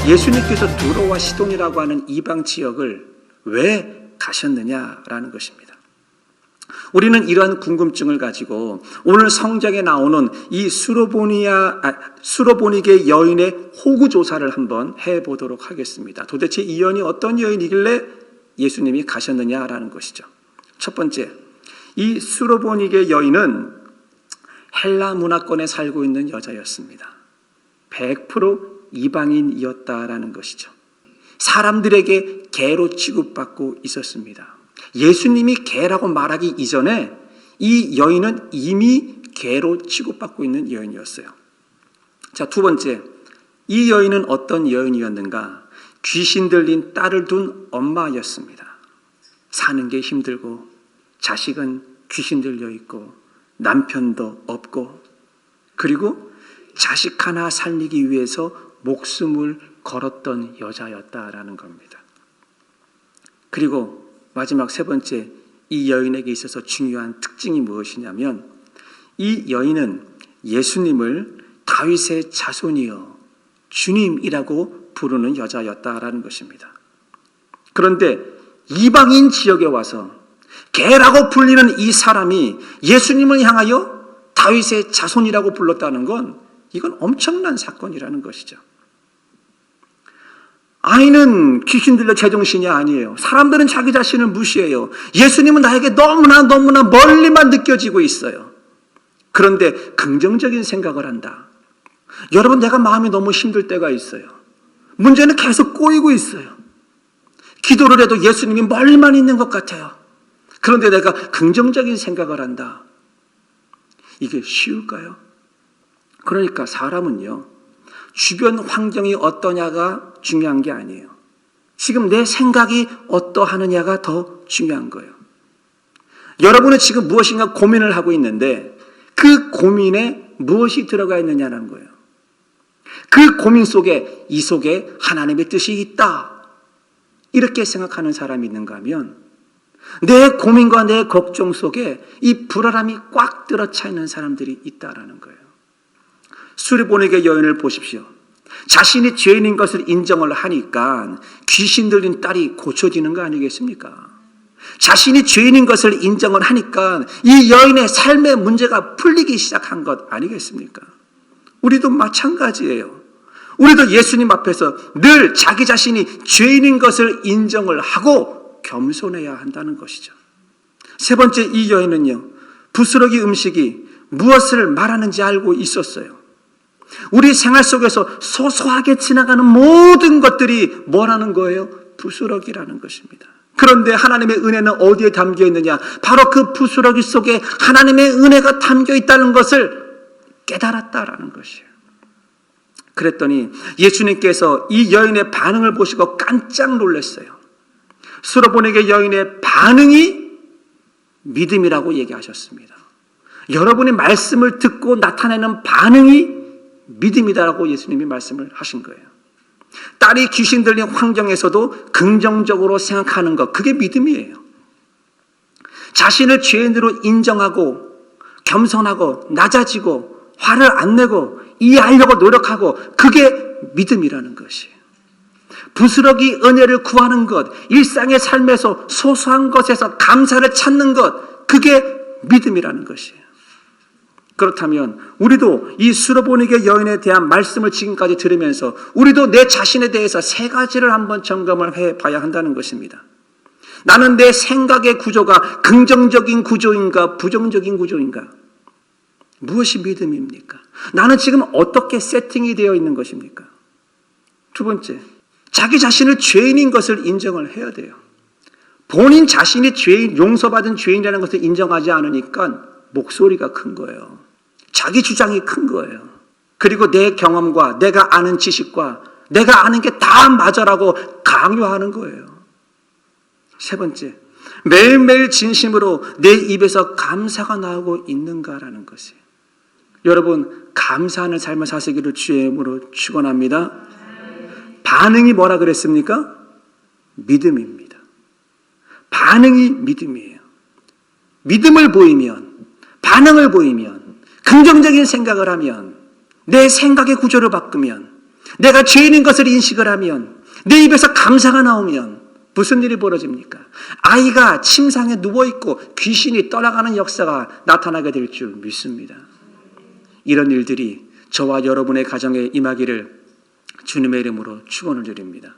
예수님께서 두로와 시돈이라고 하는 이방 지역을 왜 가셨느냐라는 것입니다. 우리는 이러한 궁금증을 가지고 오늘 성경에 나오는 이 수로보니게 여인의 호구 조사를 한번 해보도록 하겠습니다. 도대체 이 여인이 어떤 여인이길래 예수님이 가셨느냐라는 것이죠. 첫 번째, 이 수로보니게 여인은 헬라 문화권에 살고 있는 여자였습니다. 100% 이방인이었다라는 것이죠. 사람들에게 개로 취급받고 있었습니다. 예수님이 개라고 말하기 이전에 이 여인은 이미 개로 취급받고 있는 여인이었어요. 자, 두 번째, 이 여인은 어떤 여인이었는가? 귀신 들린 딸을 둔 엄마였습니다. 사는 게 힘들고 자식은 귀신 들려 있고 남편도 없고 그리고 자식 하나 살리기 위해서 목숨을 걸었던 여자였다라는 겁니다. 그리고 마지막 세 번째, 이 여인에게 있어서 중요한 특징이 무엇이냐면 이 여인은 예수님을 다윗의 자손이여 주님이라고 부르는 여자였다라는 것입니다. 그런데 이방인 지역에 와서 개라고 불리는 이 사람이 예수님을 향하여 다윗의 자손이라고 불렀다는 건 이건 엄청난 사건이라는 것이죠. 아이는 귀신 들려 제정신이 아니에요. 사람들은 자기 자신을 무시해요. 예수님은 나에게 너무나 멀리만 느껴지고 있어요. 그런데 긍정적인 생각을 한다. 여러분, 내가 마음이 너무 힘들 때가 있어요. 문제는 계속 꼬이고 있어요. 기도를 해도 예수님이 멀리만 있는 것 같아요. 그런데 내가 긍정적인 생각을 한다. 이게 쉬울까요? 그러니까 사람은요, 주변 환경이 어떠냐가 중요한 게 아니에요. 지금 내 생각이 어떠하느냐가 더 중요한 거예요. 여러분은 지금 무엇인가 고민을 하고 있는데 그 고민에 무엇이 들어가 있느냐는 거예요. 그 고민 속에 이 속에 하나님의 뜻이 있다. 이렇게 생각하는 사람이 있는가 하면 내 고민과 내 걱정 속에 이 불안함이 꽉 들어차 있는 사람들이 있다라는 거예요. 수로보니게 여인을 보십시오. 자신이 죄인인 것을 인정을 하니까 귀신 들린 딸이 고쳐지는 거 아니겠습니까? 자신이 죄인인 것을 인정을 하니까 이 여인의 삶의 문제가 풀리기 시작한 것 아니겠습니까? 우리도 마찬가지예요. 우리도 예수님 앞에서 늘 자기 자신이 죄인인 것을 인정을 하고 겸손해야 한다는 것이죠. 세 번째, 이 여인은요, 부스러기 음식이 무엇을 말하는지 알고 있었어요. 우리 생활 속에서 소소하게 지나가는 모든 것들이 뭐라는 거예요? 부스러기라는 것입니다. 그런데 하나님의 은혜는 어디에 담겨 있느냐? 바로 그 부스러기 속에 하나님의 은혜가 담겨 있다는 것을 깨달았다라는 것이에요. 그랬더니 예수님께서 이 여인의 반응을 보시고 깜짝 놀랐어요. 수로보니게 여인의 반응이 믿음이라고 얘기하셨습니다. 여러분이 말씀을 듣고 나타내는 반응이 믿음이다라고 예수님이 말씀을 하신 거예요. 딸이 귀신 들린 환경에서도 긍정적으로 생각하는 것, 그게 믿음이에요. 자신을 죄인으로 인정하고 겸손하고 낮아지고 화를 안 내고 이해하려고 노력하고, 그게 믿음이라는 것이에요. 부스러기 은혜를 구하는 것, 일상의 삶에서 소소한 것에서 감사를 찾는 것, 그게 믿음이라는 것이에요. 그렇다면 우리도 이 수로보니게 여인에 대한 말씀을 지금까지 들으면서 우리도 내 자신에 대해서 세 가지를 한번 점검을 해봐야 한다는 것입니다. 나는 내 생각의 구조가 긍정적인 구조인가 부정적인 구조인가? 무엇이 믿음입니까? 나는 지금 어떻게 세팅이 되어 있는 것입니까? 두 번째, 자기 자신을 죄인인 것을 인정을 해야 돼요. 본인 자신이 죄인, 용서받은 죄인이라는 것을 인정하지 않으니까 목소리가 큰 거예요. 자기 주장이 큰 거예요. 그리고 내 경험과 내가 아는 지식과 내가 아는 게 다 맞아라고 강요하는 거예요. 세 번째, 매일매일 진심으로 내 입에서 감사가 나오고 있는가라는 것이에요. 여러분, 감사하는 삶을 사시기를 주의 이름으로 축원합니다. 반응이 뭐라 그랬습니까? 믿음입니다. 반응이 믿음이에요. 믿음을 보이면, 반응을 보이면, 긍정적인 생각을 하면, 내 생각의 구조를 바꾸면, 내가 죄인인 것을 인식을 하면, 내 입에서 감사가 나오면 무슨 일이 벌어집니까? 아이가 침상에 누워있고 귀신이 떠나가는 역사가 나타나게 될 줄 믿습니다. 이런 일들이 저와 여러분의 가정에 임하기를 주님의 이름으로 축원을 드립니다.